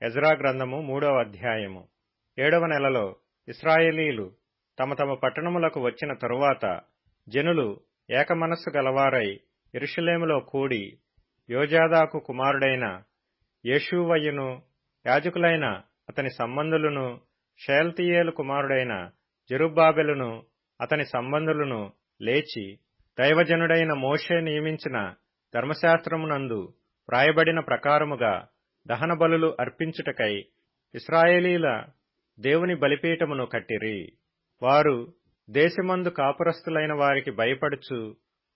Ezra గ్రంథము 3వ అధ్యాయము. 7వ నెలలో ఇశ్రాయేలీలు తమ తమ పట్టణములకు వచ్చిన తరువాత జనులు ఏకమనస్సు గలవారై యెరూషలేములో కూడి యోజాదాకు కుమారుడైన యేషూవయును, యాజకులైన అతని సంబంధులను, షయల్తీయేలు కుమారుడైన జెరుబ్బాబెలును అతని సంబంధులను లేచి, దైవజనుడైన మోషే నియమించిన ధర్మశాస్త్రమునందు వ్రాయబడిన ప్రకారముగా దహన బలులు అర్పించుటకై ఇశ్రాయేలీల దేవుని బలిపీఠమును కట్టిరి. వారు దేశమందు కాపురస్తులైన వారికి భయపడుచు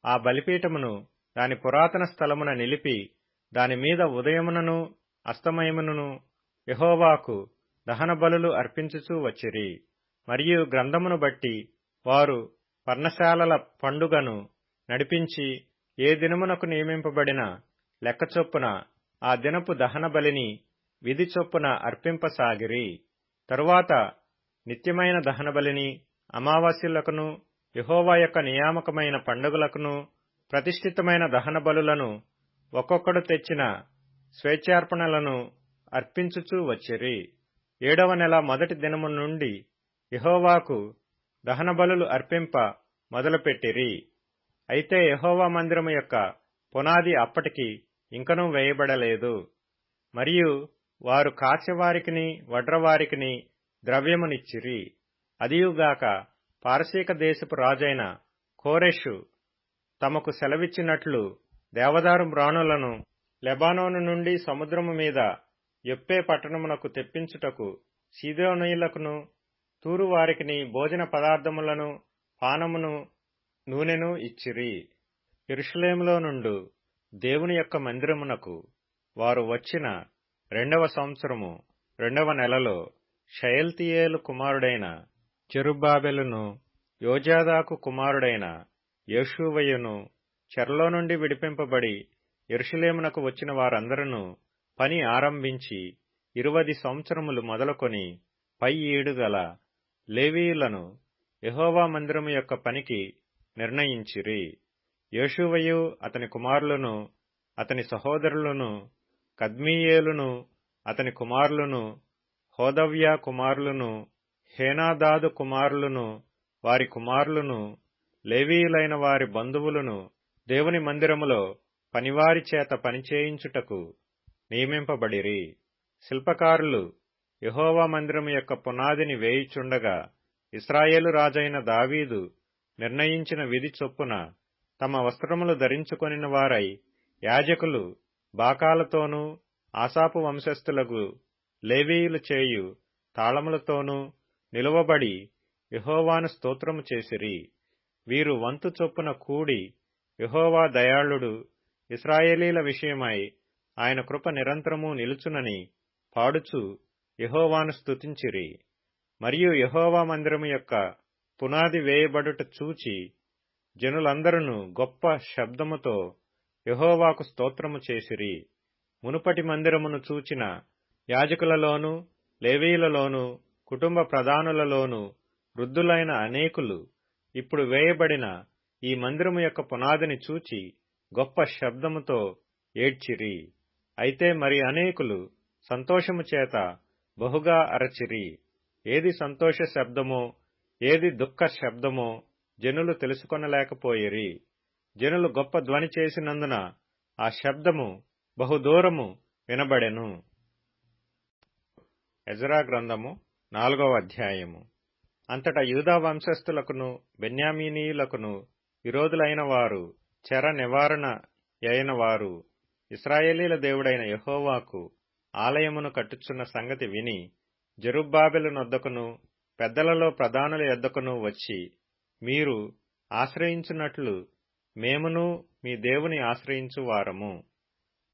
ఆ బలిపీఠమును దాని పురాతన స్థలమున నిలిపి దాని మీద ఉదయమునను అస్తమయమునను యెహోవాకు దహన బలులు అర్పించుచూ వచ్చిరి. మరియు గ్రంథమును బట్టి వారు పర్ణశాలల పండుగను నడిపించి ఏ దినమునకు నియమింపబడిన లెక్క చొప్పున ఆ దినపు దహన బలిని విధి చొప్పున అర్పింపసాగిరి. తరువాత నిత్యమైన దహన బలిని, అమావాస్యలకును, యెహోవా యొక్క నియామకమైన పండుగలకును ప్రతిష్ఠితమైన దహన బలులను, ఒక్కొక్కడు తెచ్చిన స్వేచ్ఛార్పణలను అర్పించుచూ వచ్చిరి. 7వ నెల మొదటి దినము నుండి యెహోవాకు దహన బలులు అర్పింప మొదలుపెట్టిరి. అయితే యెహోవా మందిరము యొక్క పునాది అప్పటికి ఇంకనూ వేయబడలేదు. మరియు వారు కాశ్యవారికిని వడ్రవారికిని ద్రవ్యమునిచ్చిరి. అదియుగాక పారసీక దేశపు రాజైన కోరెషు తమకు సెలవిచ్చినట్లు దేవదారు మ్రాణులను లెబానోను నుండి సముద్రము మీద యొప్పే పట్టణమునకు తెప్పించుటకు సీదోనీయులకును తూరు వారికిని భోజన పదార్థములను, పానమును, నూనెను ఇచ్చిరి. యెరూషలేములో నుండు దేవుని యొక్క మందిరమునకు వారు వచ్చిన 2వ సంవత్సరము 2వ నెలలో షయల్తీయేలు కుమారుడైన జెరుబ్బాబెలును, యోజాదాకు కుమారుడైన యేషూవయును చెరలో నుండి విడిపింపబడి యెరూషలేమునకు వచ్చిన వారందరూ పని ఆరంభించి 20 సంవత్సరములు మొదలుకొని పై ఈడుగల లేవీయులను యెహోవా మందిరము యొక్క పనికి నిర్ణయించిరి. యేషూవయు అతని కుమారులను, అతని సహోదరులను, కద్మీయేలును అతని కుమారులను, హోదవ్యా కుమారులను, హేనాదాదు కుమారులను, వారి కుమారులను, లేవీయులైన వారి బంధువులను దేవుని మందిరములో పనివారి చేత పనిచేయించుటకు నియమింపబడిరి. శిల్పకారులు యెహోవా మందిరము యొక్క పునాదిని వేయుచుండగా ఇశ్రాయేలు రాజైన దావీదు నిర్ణయించిన విధి చొప్పున తమ వస్త్రములు ధరించుకొనిన వారై యాజకులు బాకాలతోనూ ఆసాపు వంశస్థులకు లేవీయులు చేయు తాళములతోనూ నిలువబడి యెహోవాను స్తోత్రము చేసిరి. వీరు వంతు చొప్పున కూడి యెహోవా దయాళుడు, ఇశ్రాయేలీల విషయమై ఆయన కృప నిరంతరము నిలుచునని పాడుచు యెహోవాను స్తుతించిరి. మరియు యెహోవా మందిరము యొక్క పునాది వేయబడుట చూచి జనులందరూ గొప్ప శబ్దముతో యెహోవాకు స్తోత్రము చేసిరి. మునుపటి మందిరమును చూచిన యాజకులలోను, లేవీయులలోను, కుటుంబ ప్రధానులలోను వృద్ధులైన అనేకులు ఇప్పుడు వేయబడిన ఈ మందిరము యొక్క పునాదిని చూచి గొప్ప శబ్దముతో ఏడ్చిరి. అయితే మరి అనేకులు సంతోషము చేత బహుగా అరచిరి. ఏది సంతోష శబ్దమో ఏది దుఃఖ శబ్దమో జనులు తెలుసుకొనలేకపోయిరి. జనులు గొప్ప ధ్వని చేసినందున ఆ శబ్దము బహుదూరము వినబడెను. ఎజ్రా గ్రంథము 4వ అధ్యాయము. అంతటా యూదా వంశస్థులకును బెన్యామీనీయులకును విరోధులైన వారు, చెర నివారణ అయిన వారు ఇశ్రాయేలీల దేవుడైన యెహోవాకు ఆలయమును కట్టుచున్న సంగతి విని జెరుబ్బాబెలు నొద్దకును పెద్దలలో ప్రధానుల యొద్దకును వచ్చి, మీరు ఆశ్రయించున్నట్లు మేమును మీ దేవుని ఆశ్రయించు వారము.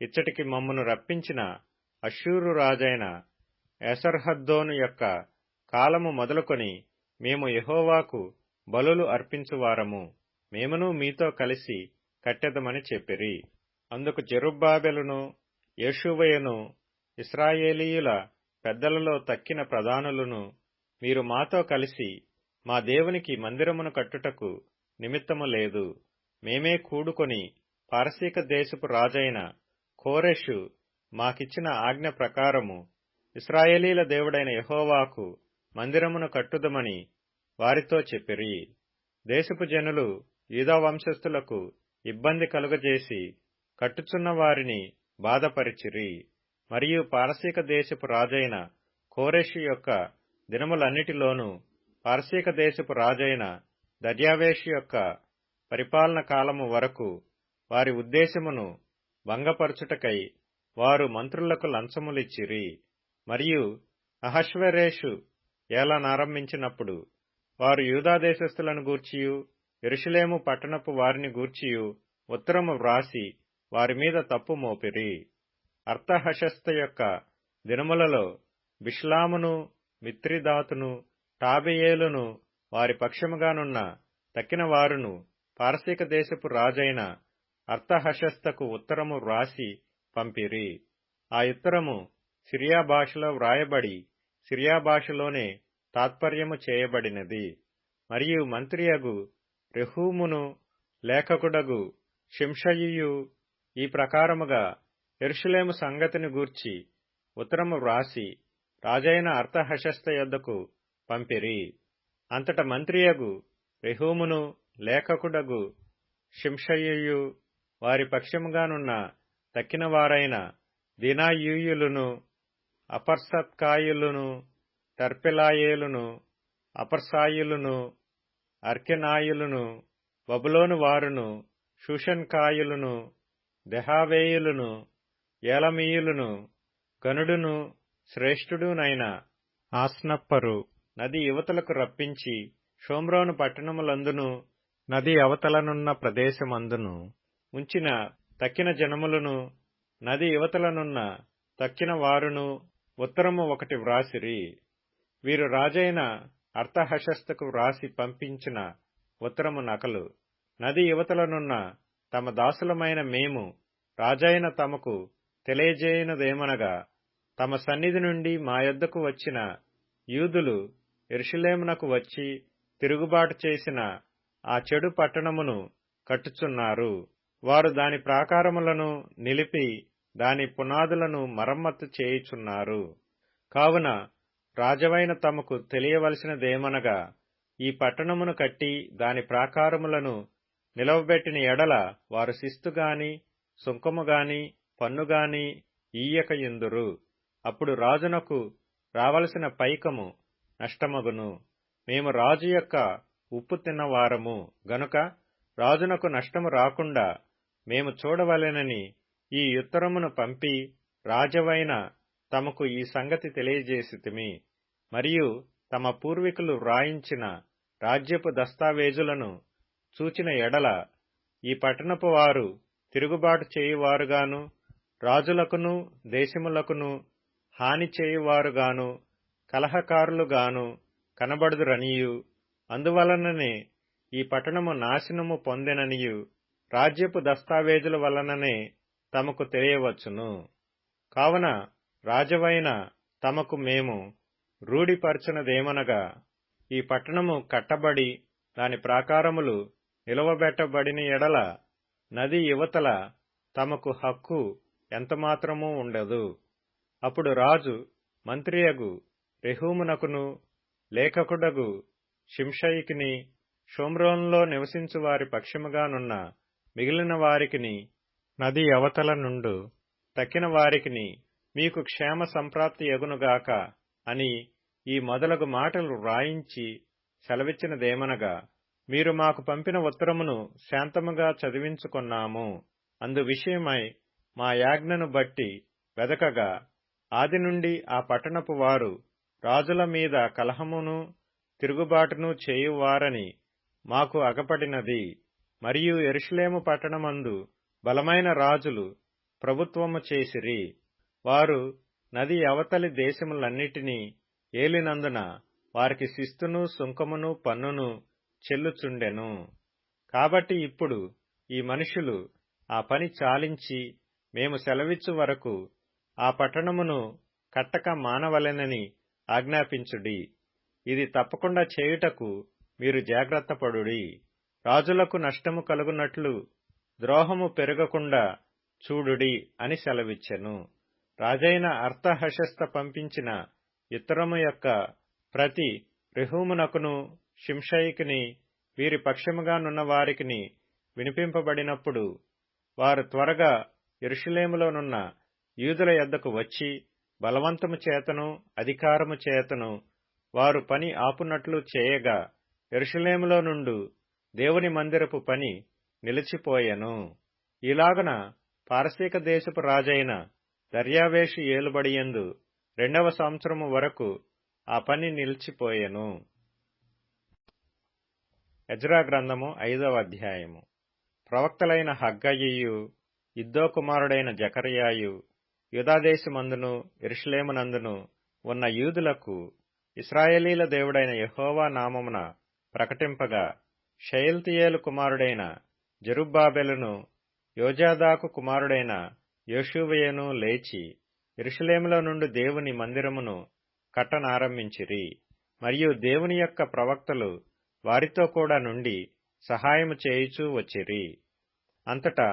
ఇచ్చటికి మమ్మను రప్పించిన అష్షూరు రాజైన ఏసర్హద్దోను యొక్క కాలము మొదలుకొని మేము యెహోవాకు బలులు అర్పించువారము. మేమును మీతో కలిసి కట్టెదమని చెప్పిరి. అందుకు జెరుబ్బాబెలును, యేషూవయును, ఇశ్రాయేలీయుల పెద్దలలో తక్కిన ప్రధానులను, మీరు మాతో కలిసి మా దేవునికి మందిరమును కట్టుటకు నిమిత్తము లేదు. మేమే కూడుకొని పారసీక దేశపు రాజైన కోరెషు మాకిచ్చిన ఆజ్ఞ ప్రకారము ఇశ్రాయేలీల దేవుడైన యెహోవాకు మందిరమును కట్టుదమని వారితో చెప్పిరి. దేశపు జనులు యూదా వంశస్థులకు ఇబ్బంది కలుగజేసి కట్టుచున్న వారిని బాధపరిచిరి. మరియు పారసీక దేశపు రాజైన కోరెషు యొక్క దినములన్నిటిలోనూ పారసీక దేశపు రాజైన దర్యావేషు యొక్క పరిపాలన కాలము వరకు వారి ఉద్దేశమును భంగపరచుటకై వారు మంత్రులకు లంచములిచ్చిరి. మరియు అహష్వేరోషు ఏలనారంభించినప్పుడు వారు యూదా దేశస్థులను గూర్చియు యెరూషలేము పట్టణపు వారిని గూర్చియు ఉత్తరము వ్రాసి వారి మీద తప్పు మోపిరి. అర్తహషస్త యొక్క దినములలో బిష్లామును, మిత్రిదాతును, టాబెయేలును వారి పక్షముగానున్న తక్కిన వారును పారసీక దేశపు రాజైన అర్తహషస్తకు ఉత్తరము వ్రాసి పంపిరి. ఆ ఉత్తరము సిరియా భాషలో వ్రాయబడి సిరియా భాషలోనే తాత్పర్యము చేయబడినది. మరియు మంత్రియగు రెహూమును లేఖకుడగు షింషయియు ఈ ప్రకారముగా యెరూషలేము సంగతిని గూర్చి ఉత్తరము వ్రాసి రాజైన అర్తహషస్త యొద్దకు పంపిరి. అంతట మంత్రియగు రెహూమును లేఖకుడగు షింషయియు వారి పక్షముగానున్న తక్కిన వారైన దినాయూయులును, అపర్సత్కాయులును, తర్పెలాయేలును, అపర్సాయులును, అర్కెనాయులును, బబులోను వారును, షూషన్కాయులును, దెహావేయులును, ఏలమీయులును, గనుడును శ్రేష్ఠుడునైన ఆస్నప్పరు నది యువతలకు రప్పించి షోమ్రోను పట్టణములందును నది అవతలనున్న ప్రదేశమందును ఉంచిన తక్కిన జనములను నది యువతలనున్న తక్కిన వారును ఉత్తరము ఒకటి వ్రాసిరి. వీరు రాజైన అర్తహషస్తకు వ్రాసి పంపించిన ఉత్తరము నకలు. నది యువతలనున్న తమ దాసులమైన మేము రాజైన తమకు తెలియజేయనదేమనగా, తమ సన్నిధి నుండి మా యొద్దకు వచ్చిన యూదులు యెరూషలేమునకు వచ్చి తిరుగుబాటు చేసిన ఆ చెడు పట్టణమును కట్టుచున్నారు. వారు దాని ప్రాకారములను నిలిపి దాని పునాదులను మరమ్మత్తు చేయుచున్నారు. కావున రాజవైన తమకు తెలియవలసినదేమనగా, ఈ పట్టణమును కట్టి దాని ప్రాకారములను నిలవబెట్టిన ఎడల వారు శిస్తుగాని సుంకముగాని పన్నుగాని ఈయకయుందురు. అప్పుడు రాజునకు రావలసిన పైకము నష్టమగును. మేము రాజు యొక్క ఉప్పు తిన్నవారము గనుక రాజునకు నష్టము రాకుండా మేము చూడవలెనని ఈ ఉత్తరమును పంపి రాజవైన తమకు ఈ సంగతి తెలియజేసితిమి. మరియు తమ పూర్వీకులు వ్రాయించిన రాజ్యపు దస్తావేజులను చూచిన ఎడల ఈ పట్టణపు వారు తిరుగుబాటు చేయువారుగాను రాజులకును దేశములకును హాని చేయువారుగాను కలహకారులుగాను కనబడుదురనియు, అందువలననే ఈ పట్టణము నాశనము పొందెననియు రాజ్యపు దస్తావేజుల వలననే తమకు తెలియవచ్చును. కావున రాజవైన తమకు మేము రూఢిపరచునదేమనగా, ఈ పట్టణము కట్టబడి దాని ప్రాకారములు నిలవబెట్టబడిన ఎడల నది యువతల తమకు హక్కు ఎంతమాత్రమూ ఉండదు. అప్పుడు రాజు మంత్రియగు రెహూమునకును లేఖకుడగు షింషయికిని షోమ్రోనులో నివసించు వారి పక్షముగానున్న మిగిలిన వారికిని నది అవతల నుండు తక్కిన వారికిని మీకు క్షేమ సంప్రాప్తి యగునుగాక అని ఈ మొదలగు మాటలు వ్రాయించి సెలవిచ్చినదేమనగా, మీరు మాకు పంపిన ఉత్తరమును శాంతముగా చదివించుకొన్నాము. అందు విషయమై మా యాజ్ఞను బట్టి వెదకగా ఆది నుండి ఆ పట్టణపు వారు రాజుల మీద కలహమును తిరుగుబాటును చేయువారని మాకు అగపడినది. మరియు యెరూషలేము పట్టణమందు బలమైన రాజులు ప్రభుత్వము చేసిరి. వారు నది అవతలి దేశములన్నిటినీ ఏలినందున వారికి శిస్తును సుంకమును పన్నును చెల్లుచుండెను. కాబట్టి ఇప్పుడు ఈ మనుషులు ఆ పని చాలించి మేము సెలవిచ్చు వరకు ఆ పట్టణమును కట్టక మానవలెనని ఆజ్ఞాపించుడి. ఇది తప్పకుండా చేయుటకు మీరు జాగ్రత్తపడుడి. రాజులకు నష్టము కలుగునట్లు ద్రోహము పెరగకుండా చూడుడి అని సెలవిచ్చెను. రాజైన అర్తహషస్త పంపించిన ఉత్తరము యొక్క ప్రతి రెహూమునకును షింషయికిని వీరి పక్షముగానున్న వారికిని వినిపింపబడినప్పుడు వారు త్వరగా యెరూషలేములోనున్న యూదుల యొద్దకు వచ్చి బలవంతము చేతను అధికారము చేతను వారు పని ఆపునట్లు చేయగా యెరూషలేములో నుండు దేవుని మందిరపు పని నిలిచిపోయెను. ఇలాగున పారసీక దేశపు రాజైన దర్యావేషు ఏలుబడియందు 2వ సంవత్సరము వరకు ఆ పని నిలిచిపోయెను. ఎజ్రా గ్రంథము 5వ అధ్యాయము. ప్రవక్తలైన హగ్గయియు ఇద్దో కుమారుడైన జకర్యాయు యూదాదేశమందును యెరూషలేమునందును ఉన్న యూదులకు ఇశ్రాయేలీల దేవుడైన యెహోవా నామమున ప్రకటింపగా, షయల్తీయేలు కుమారుడైన జెరుబ్బాబెలును యోజాదాకు కుమారుడైన యోషువయును లేచి యెరూషలేములో నుండి దేవుని మందిరమును కట్టనారంభించిరి. మరియు దేవుని యొక్క ప్రవక్తలు వారితో కూడా నుండి సహాయము చేయుచూ వచ్చిరి. అంతటా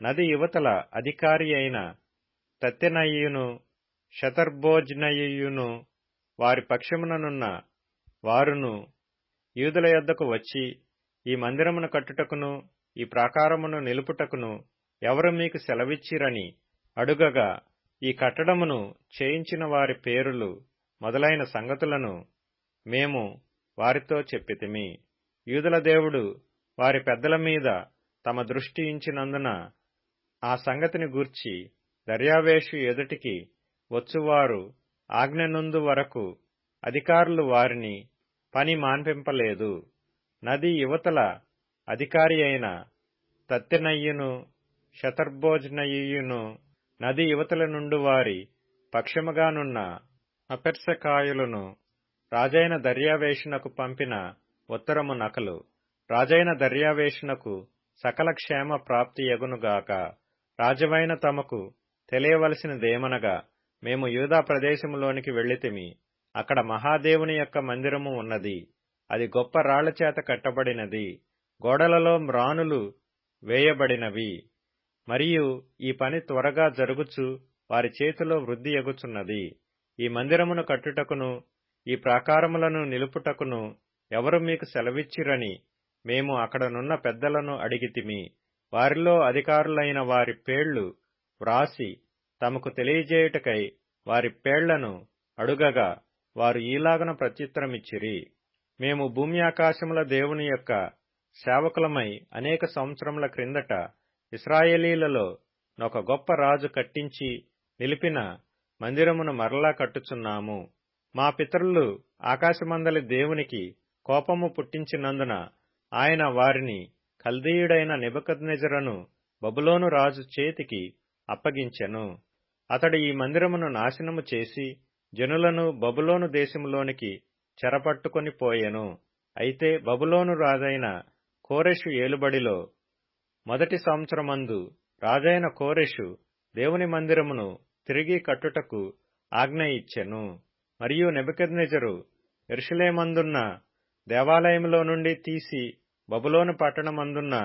నది యువతల అధికారి అయిన తత్తెనయియును షతర్బోజ్నయియును వారి పక్షముననున్న వారును యూదుల యొద్దకు వచ్చి, ఈ మందిరమును కట్టుటకును ఈ ప్రాకారమును నిలుపుటకును ఎవరు మీకు సెలవిచ్చిరని అడుగగా, ఈ కట్టడమును చేయించిన వారి పేరులు మొదలైన సంగతులను మేము వారితో చెప్పితిమి. యూదుల దేవుడు వారి పెద్దల మీద తమ దృష్టి ఉంచినందున ఆ సంగతిని గూర్చి దర్యావేషు ఎదుటికి వచ్చువారు ఆజ్ఞ నొందు వరకు అధికారులు వారిని పని మాన్పింపలేదు. నది యువతల అధికారి అయిన తత్తెనయ్యును షతర్బోజ్నయియును నది యువతల నుండి వారి పక్షముగానున్న అపెర్సకాయులను రాజైన దర్యావేషునకు పంపిన ఉత్తరము నకలు. రాజైన దర్యావేషునకు సకల క్షేమ ప్రాప్తి యగునుగాక. రాజవైన తమకు తెలియవలసినదేమనగా, మేము యూదా ప్రదేశములోనికి వెళ్ళితిమి. అక్కడ మహాదేవుని యొక్క మందిరము ఉన్నది. అది గొప్ప రాళ్లచేత కట్టబడినది. గోడలలో మ్రానులు వేయబడినవి. మరియు ఈ పని త్వరగా జరుగుచు వారి చేతిలో వృద్ధి ఎగుచున్నది. ఈ మందిరమును కట్టుటకును ఈ ప్రాకారములను నిలుపుటకును ఎవరు మీకు సెలవిచ్చిరని మేము అక్కడనున్న పెద్దలను అడిగితిమి. వారిలో అధికారులైన వారి పేళ్లు వ్రాసి తమకు తెలియజేయుటకై వారి పేళ్లను అడుగగా, వారు ఈలాగున ప్రత్యుత్తరమిచ్చిరి: మేము భూమి ఆకాశముల దేవుని యొక్క సేవకులమై అనేక సంవత్సరముల క్రిందట ఇశ్రాయేలీలలో ఒక గొప్ప రాజు కట్టించి నిలిపిన మందిరమును మరలా కట్టుచున్నాము. మా పితరులు ఆకాశమందలి దేవునికి కోపము పుట్టించినందున ఆయన వారిని కల్దీయుడైన నెబుకద్నెజరును బబులోను రాజు చేతికి అప్పగించెను. అతడు ఈ మందిరమును నాశనము చేసి జనులను బబులోను దేశములోనికి చెరపట్టుకొని పోయెను. అయితే బబులోను రాజైన కోరెషు ఏలుబడిలో మొదటి సంవత్సరమందు రాజైన కోరెషు దేవుని మందిరమును తిరిగి కట్టుటకు ఆజ్ఞ ఇచ్చెను. మరియు నెబుకద్నెజరు యెరూషలేమందున్న దేవాలయములో నుండి తీసి బబులోను పట్టణమందున్న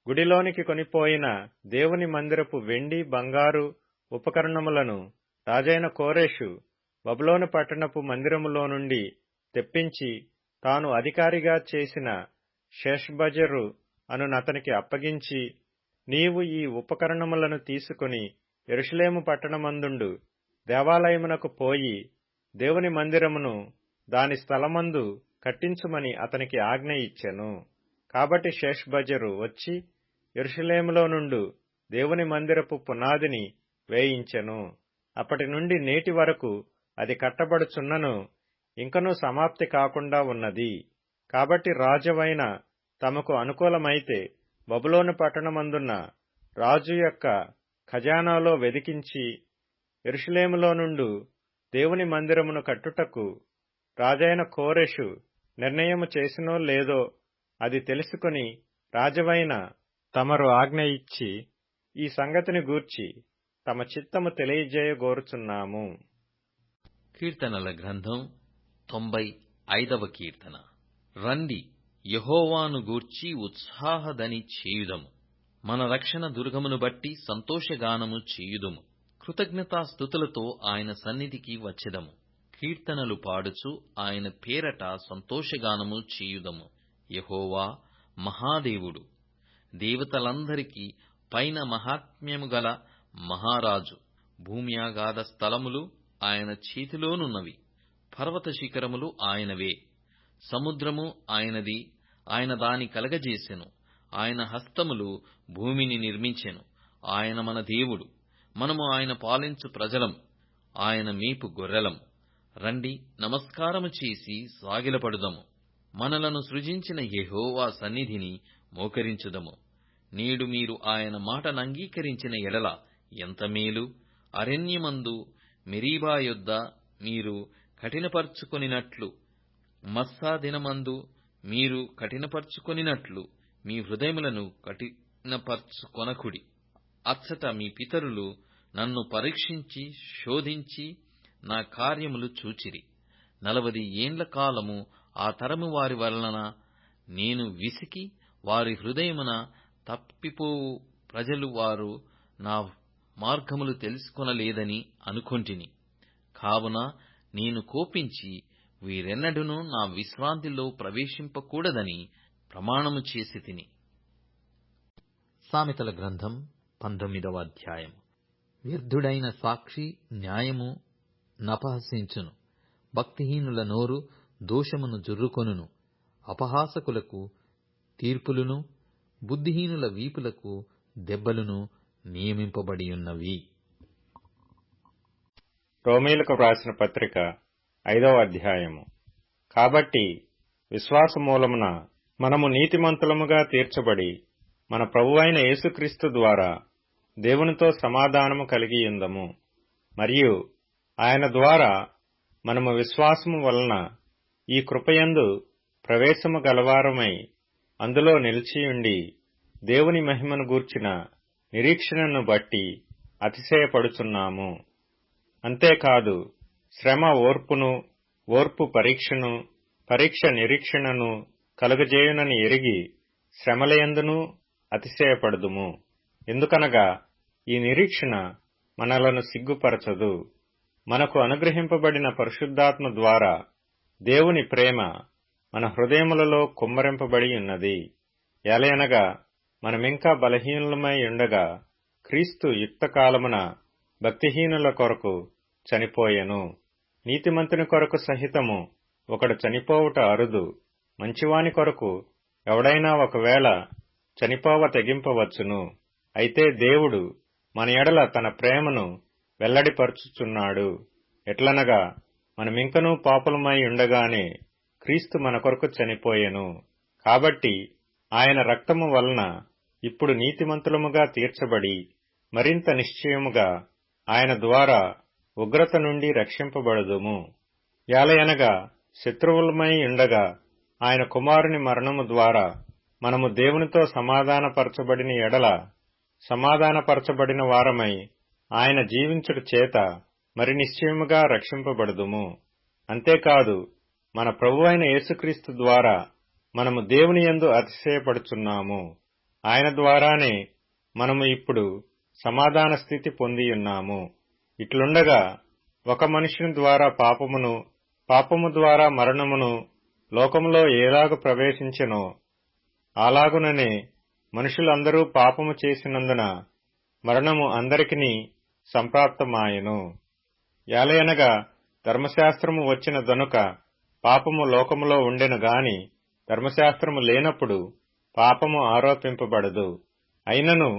గుడిలోనికి కొనిపోయిన దేవుని మందిరపు వెండి బంగారు ఉపకరణములను రాజైన కోరెషు బబులోను పట్టణపు మందిరములో నుండి తెప్పించి తాను అధికారిగా చేసిన షేష్బజరు అనునతనికి అప్పగించి, నీవు ఈ ఉపకరణములను తీసుకుని యెరూషలేము పట్టణమందుండు దేవాలయమునకు పోయి దేవుని మందిరమును దాని స్థలమందు కట్టించుమని అతనికి ఆజ్ఞ ఇచ్చెను. కాబట్టి షేష్బజరు వచ్చి యెరూషలేములో నుండు దేవుని మందిరపు పునాదిని వేయించెను. అప్పటి నుండి నేటి వరకు అది కట్టబడుచున్నను ఇంకనూ సమాప్తి కాకుండా ఉన్నది. కాబట్టి రాజవైన తమకు అనుకూలమైతే బబులోను పట్టణమందున్న రాజు యొక్క ఖజానాలో వెదికించి యెరూషలేములో నుండు దేవుని మందిరమును కట్టుటకు రాజైన కోరెషు నిర్ణయము చేసినో లేదో అది తెలుసుకుని రాజవైన తమరు ఆజ్ఞ ఇచ్చి ఈ సంగతిని గూర్చి తమ చిత్తము తెలియజేయగోరుచున్నాము. కీర్తనల గ్రంథం 95వ కీర్తన. రండి, యెహోవాను గూర్చి ఉత్సాహధ్వని చేయుదము. మన రక్షణ దుర్గమును బట్టి సంతోషగానము చేయుదుము. కృతజ్ఞతాస్తుతులతో ఆయన సన్నిధికి వచ్చెదము. కీర్తనలు పాడుచు ఆయన పేరట సంతోషగానము చేయుదము. యెహోవా మహాదేవుడు, దేవతలందరికీ పైన మహాత్మ్యము గల మహారాజు. భూమ్యాగాధ స్థలములు ఆయన చేతిలోనున్నవి. పర్వత శిఖరములు ఆయనవే. సముద్రము ఆయనది, ఆయన దాని కలగజేసెను. ఆయన హస్తములు భూమిని నిర్మించెను. ఆయన మన దేవుడు, మనము ఆయన పాలించు ప్రజలము, ఆయన మేపు గొర్రెలము. రండి, నమస్కారము చేసి సాగిలపడుదము. మనలను సృజించిన యెహోవా సన్నిధిని మోకరించుదము. నేడు మీరు ఆయన మాటనంగీకరించిన ఎడల ఎంత మేలు! అరణ్యమందు మెరీబా యొద్ద మీరు కఠినపరచుకొనినట్లు, మస్సా దినమందు మీరు కఠినపరచుకొనినట్లు మీ హృదయములను కఠినపరచుకొనకుడి. అచ్చట మీ పితరులు నన్ను పరీక్షించి శోధించి నా కార్యములు చూచిరి. 40 ఏండ్ల కాలము ఆ తరము వారి వలన నేను విసికి, వారి హృదయమున తప్పిపోవు ప్రజలు వారు నా మార్గములు తెలుసుకొనలేదని అనుకొంటిని. కావున నేను కోపించి వీరెన్నడూనూ నా విశ్రాంతిలో ప్రవేశింపకూడదని ప్రమాణము చేసి తిని. సామెతల గ్రంథం 19వ అధ్యాయం. వ్యర్థుడైన సాక్షి న్యాయము నపహసించును. భక్తిహీనుల నోరు దోషమును జుర్రుకొనును. అపహాసకులకు తీర్పులును, బుద్ధిహీనుల వీపులకు దెబ్బలును నియమింపబడియున్నవి. రోమీయులకు వ్రాసిన పత్రిక 5వ అధ్యాయము. కాబట్టి విశ్వాసమూలమున మనము నీతిమంతులముగా తీర్చబడి మన ప్రభువైన యేసుక్రీస్తు ద్వారా దేవునితో సమాధానము కలిగియుందము. మరియు ఆయన ద్వారా మనము విశ్వాసము వలన ఈ కృపయందు ప్రవేశము గలవారమై అందులో నిలిచియుండి దేవుని మహిమను గూర్చిన నిరీక్షణను బట్టి అతిశయపడుచున్నాము. అంతేకాదు, శ్రమ ఓర్పును, ఓర్పు పరీక్షను, పరీక్ష నిరీక్షణను కలుగజేయునని ఎరిగి శ్రమలయందును అతిశయపడుదుము. ఎందుకనగా ఈ నిరీక్షణ మనలను సిగ్గుపరచదు. మనకు అనుగ్రహింపబడిన పరిశుద్ధాత్మ ద్వారా దేవుని ప్రేమ మన హృదయములలో కుమ్మరింపబడి ఉన్నది. ఎలయనగా మనమింకా బలహీనులమై ఉండగా క్రీస్తు యుక్తకాలమున భక్తిహీనుల కొరకు చనిపోయెను. నీతిమంతుని కొరకు సహితము ఒకడు చనిపోవుట అరుదు. మంచివాని కొరకు ఎవడైనా ఒకవేళ చనిపోవ తెగింపవచ్చును. అయితే దేవుడు మన ఎడల తన ప్రేమను వెల్లడిపరుచుచున్నాడు. ఎట్లనగా మనమింకనూ పాపులమై ఉండగానే క్రీస్తు మన కొరకు చనిపోయెను. కాబట్టి ఆయన రక్తము వలన ఇప్పుడు నీతిమంతులముగా తీర్చబడి మరింత నిశ్చయముగా ఆయన ద్వారా ఉగ్రత నుండి రక్షింపబడుదుము. యాలయనగా శత్రువులమై ఉండగా ఆయన కుమారుని మరణము ద్వారా మనము దేవునితో సమాధానపరచబడిన ఎడల సమాధానపరచబడిన వారమై ఆయన జీవించుట చేత మరి నిశ్చయముగా రక్షింపబడుదుము. అంతేకాదు, మన ప్రభువైన యేసుక్రీస్తు ద్వారా మనము దేవుని యందు అతిశయపడుచున్నాము. ఆయన ద్వారానే మనము ఇప్పుడు సమాధాన స్థితి పొందియున్నాము. ఇట్లుండగా ఒక మనుషుని ద్వారా పాపమును, పాపము ద్వారా మరణమును లోకములో ఎలాగు ప్రవేశించెనో అలాగుననే మనుషులందరూ పాపము చేసినందున మరణము అందరికిని సంప్రాప్తమాయెను. యాలయనగా ధర్మశాస్త్రము వచ్చిన దనుక పాపము లోకములో ఉండెను గాని ధర్మశాస్త్రము లేనప్పుడు పాపము ఆరోపింపబడదు. అయినను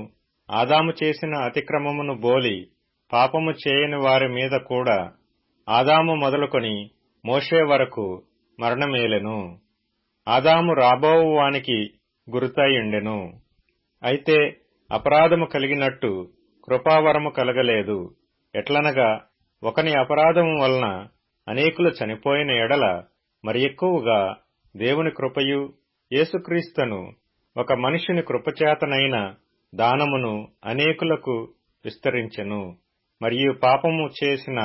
ఆదాము చేసిన అతిక్రమమును బోలి పాపము చేయని వారి మీద కూడా ఆదాము మొదలుకొని మోషే వరకు మరణమేలెను. ఆదాము రాబోవు వానికి గురుతయుండెను. అయితే అపరాధము కలిగినట్టు కృపావరము కలగలేదు. ఎట్లనగా ఒకని అపరాధము వలన అనేకులు చనిపోయిన ఎడల మరి ఎక్కువగా దేవుని కృపయు యేసుక్రీస్తును ఒక మనిషిని కృపచేతనైన దానమును అనేకులకు విస్తరించెను. మరియు పాపము చేసిన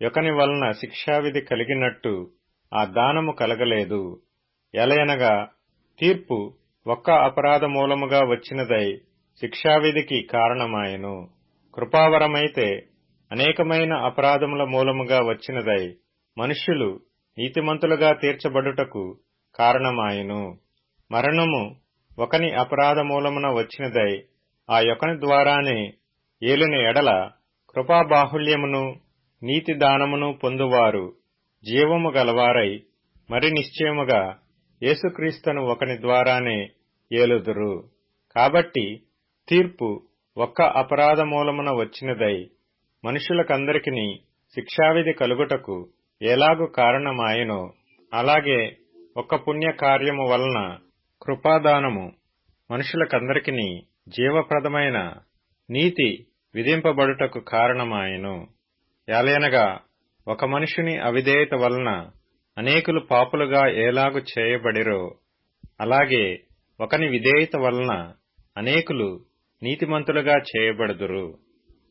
యొకని వలన శిక్షావిధి కలిగినట్టు ఆ దానము కలగలేదు. ఎలయనగా తీర్పు ఒక్క అపరాధ మూలముగా వచ్చినదై శిక్షావిధికి కారణమాయెను. కృపావరమైతే అనేకమైన అపరాధముల మూలముగా వచ్చినదై మనుష్యులు నీతిమంతులుగా తీర్చబడుటకు కారణమాయెను. మరణము ఒకని అపరాధ మూలమున వచ్చినదై ఆ యొకని ద్వారానే ఏలిన ఎడల కృపాబాహుల్యమును నీతి దానమును పొందువారు జీవము గలవారై మరి నిశ్చయముగా యేసుక్రీస్తును ఒకని ద్వారానే ఏలుదురు. కాబట్టి తీర్పు ఒక్క అపరాధ మూలమున వచ్చినదై మనుషులకందరికిని శిక్షావిధి కలుగుటకు ఎలాగు కారణమాయెనో, అలాగే ఒక్క పుణ్యకార్యము వలన కృపాదానము మనుషులకందరికిని జీవప్రదమైన నీతి విధింపబడుటకు కారణమాయెను. యాలయనగా ఒక మనుషుని అవిధేయత వలన అనేకులు పాపులుగా ఏలాగు చేయబడిరో, అలాగే ఒకని విధేయత వలన అనేకులు నీతిమంతులుగా చేయబడుదురు.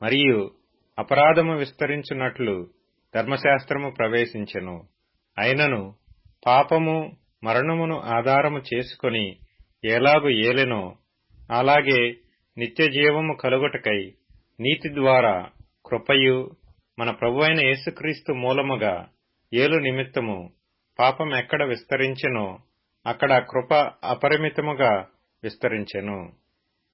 మరియు అపరాధము విస్తరించున్నట్లు ధర్మశాస్త్రము ప్రవేశించెను. అయినను పాపము మరణమును ఆధారము చేసుకొని ఎలాగు ఏలెనో, అలాగే నిత్యజీవము కలుగుటకై నీతి ద్వారా కృపయు మన ప్రభువైన యేసుక్రీస్తు మూలముగా ఏలు నిమిత్తము పాపం ఎక్కడ విస్తరించెనో అక్కడ కృప అపరిమితముగా విస్తరించెను.